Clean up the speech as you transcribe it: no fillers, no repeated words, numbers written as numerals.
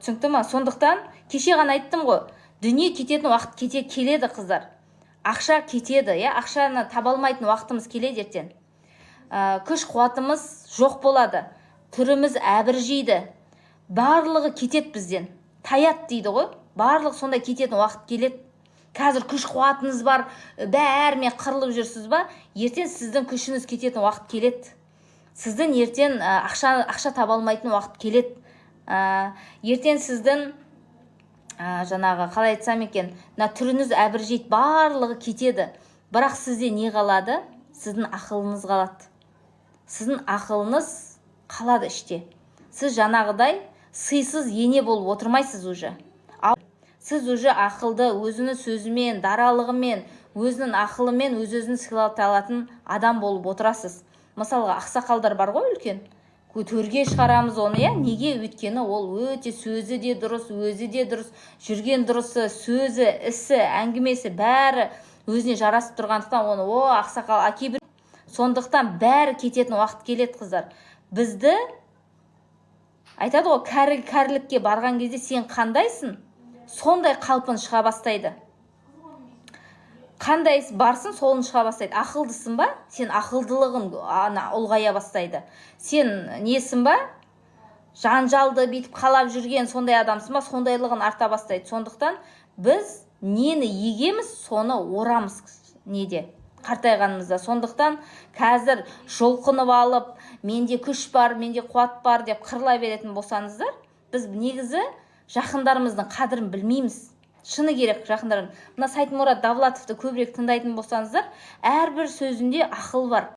Түсінікті ма? Сондықтан кеше ғана айттым ғой, дүние кететін уақыт келеді қыздар. Ақша кетеді, ақшаны таба алмайтын уақытымыз келеді ертең. Күш қуатымыз жоқ болады. Түріміз әбіржейді. Барлығы кетеді бізден. Таят дейді ғой. Барлығы сондай кететін уақыт келеді. Қазір күш қуатыңыз бар, бәрімен қырылып жүрсіз ба? Ертең сіздің күшіңіз кететін уақыт келеді. Сіздің ертең ақша таба алмайтын уақыт келеді. Ертең сіздің жаңағы қалай айтсам екен, түріңіз әбіржейді, барлығы кетеді. Бірақ сізде не қалады? Сіздің ақылыңыз қалады. Сіздің ақылыңыз қалады іште. Сіз жаңағыдай сыйсыз ене болып отырмайсыз уже. Сіз уже ақылды өзінің сөзімен, даралығымен, өзінің ақылымен өз-өзін сыйлата алатын адам болып отырасыз. Мысалға, ақсақалдар бар ғой үлкен. Төрге шығарамыз оны, неге? Өйткені ол өте сөзі де дұрыс, өзі де дұрыс, жүрген дұрысы, сөзі, ісі, әңгімесі бәрі өзіне жарасып тұрғандықтан оны ақсақал кейбір. Сондықтан бәрі кететін уақыт келеді, қыздар. Бізді айтады ғой, кәрілікке барған кезде сен қандайсың? Сондай қалпын шыға бастайды. Қандай барсың, солын шыға бастайды. Ақылдысың ба? Сен ақылдылығын ұлғая бастайды. Сен несің ба? Жанжалды бейтіп қалап жүрген сондай адамсың ба? Сондайлығын арта бастайды. Сондықтан біз нені егеміз, соны орамыз неде? Қартайғанымызда. Сондықтан қазір жолқынып алып, менде күш бар, менде қуат бар деп қырыла беретін болсаңыздар, біз негізі жақындарымыздың қадірін білмейміз. Шыны керек жақындарым. Мына Сайтмұрат Давлатовты көбірек тыңдайтын болсаңыздар, әрбір сөзінде ақыл бар.